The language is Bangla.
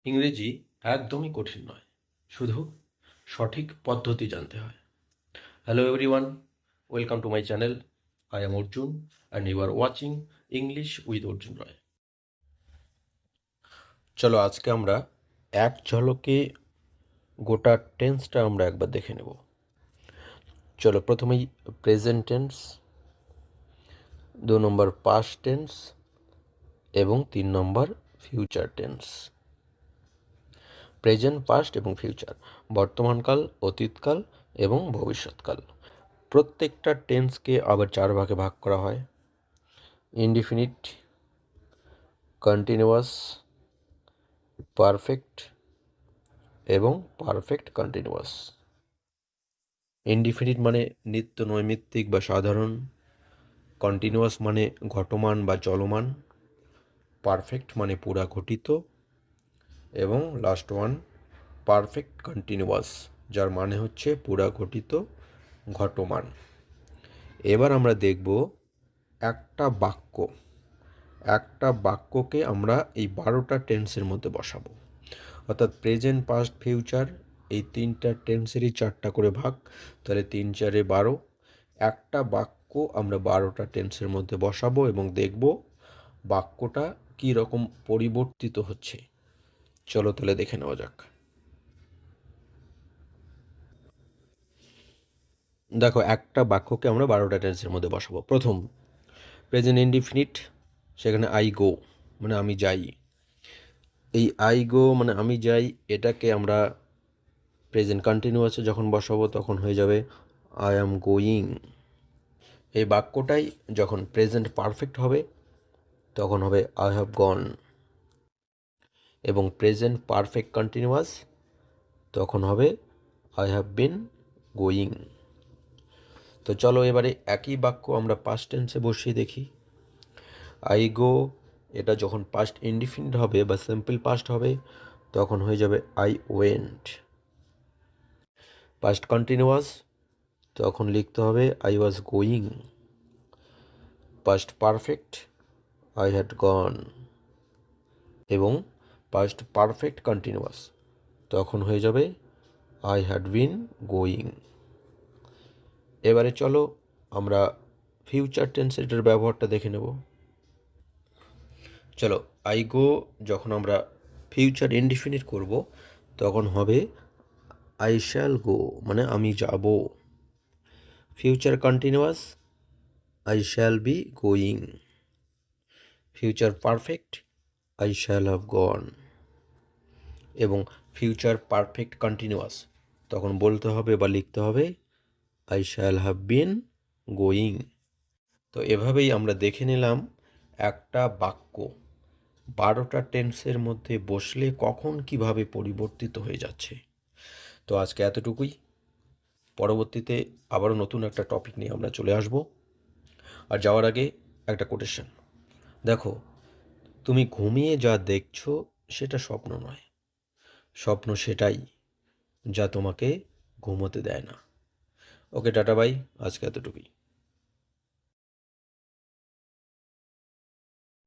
ইংরেজি একদমই কঠিন নয়, শুধু সঠিক পদ্ধতি জানতে হয়। Hello everyone, welcome to my channel. I am Arjun and you are watching English with Arjun Roy. চলো আজকে আমরা এক ঝলকে গোটা টেন্সটা আমরা একবার দেখে নেব। চলো প্রথমেই প্রেজেন্ট টেন্স, 2 নম্বর পাস্ট টেন্স এবং 3 নম্বর ফিউচার টেন্স। প্রেজেন্ট, পাস্ট এবং ফিউচার, বর্তমানকাল, অতীতকাল এবং ভবিষ্যৎকাল। প্রত্যেকটা টেন্সকে আবার 4 ভাগে ভাগ করা হয়: ইনডিফিনিট, কন্টিনিউয়াস, পারফেক্ট এবং পারফেক্ট কন্টিনিউয়াস। ইনডিফিনিট মানে নিত্য নৈমিত্তিক বা সাধারণ, কন্টিনিউয়াস মানে ঘটমান বা চলমান, পারফেক্ট মানে পুরা ঘটিত এবং লাস্ট ওয়ান পারফেক্ট কন্টিনিউয়াস, যার মানে হচ্ছে পুরা ঘটিত, ঘটমান। এবার আমরা দেখব একটা বাক্যকে আমরা এই 12টা টেন্সের মধ্যে বসাবো। অর্থাৎ প্রেজেন্ট, পাস্ট, ফিউচার, এই 3টা টেন্সেরই 4টা করে ভাগ, তাহলে 3 4 12। একটা বাক্য আমরা 12টা টেন্সের মধ্যে বসাবো এবং দেখব বাক্যটা কী রকম পরিবর্তিত হচ্ছে। চলো তাহলে দেখে নেওয়া যাক। দেখো, একটা বাক্যকে আমরা 12টা টেন্সের মধ্যে বসাবো। প্রথম, প্রেজেন্ট ইনডিফিনিট, সেখানে আই গো মানে আমি যাই। এই আই গো মানে আমি যাই, এটাকে আমরা প্রেজেন্ট কন্টিনিউয়াসে যখন বসাবো তখন হয়ে যাবে আই অ্যাম গোয়িং। এই বাক্যটাই যখন প্রেজেন্ট পারফেক্ট হবে তখন হবে আই হ্যাভ গন, এবং প্রেজেন্ট পারফেক্ট কন্টিনিউয়াস তখন হবে আই হ্যাভ বিন গোয়িং। তো চলো এবারে একই বাক্য আমরা পাস্ট টেন্সে বসিয়ে দেখি। আই গো, এটা যখন পাস্ট ইনডিফিনিট হবে বা সিম্পল পাস্ট হবে তখন হয়ে যাবে আই ওয়েন্ট। পাস্ট কন্টিনিউয়াস তখন লিখতে হবে I was going. Past perfect I had gone, এবং পাস্ট পারফেক্ট কন্টিনিউয়াস তখন হয়ে যাবে আই হ্যাড বিন গোয়িং। এবারে চলো আমরা ফিউচার টেন্স এটার ব্যবহারটা দেখে নেব। চলো, আই গো যখন আমরা ফিউচার ইনডিফিনিট করব তখন হবে আই শ্যাল গো মানে আমি যাব। Future continuous I shall be going. Future perfect I shall have gone, এবং ফিউচার পারফেক্ট কন্টিনিউয়াস তখন বলতে হবে বা লিখতে হবে I shall have been going. তো এভাবেই আমরা দেখে নিলাম একটা বাক্য 12টা টেন্সের মধ্যে বসলে কখন কিভাবে পরিবর্তিত হয়ে যাচ্ছে। তো আজকে এতটুকুই। পরবর্তীতে আবারও নতুন একটা টপিক নিয়ে আমরা চলে আসব। আর যাওয়ার আগে একটা কোটেশন। দেখো, তুমি ঘুমিয়ে যা দেখছো সেটা স্বপ্ন নয়, স্বপ্ন সেটাই যা তোমাকে ঘুমোতে দেয় না। ওকে, টাটা বাই, আজকে এতটুকুই।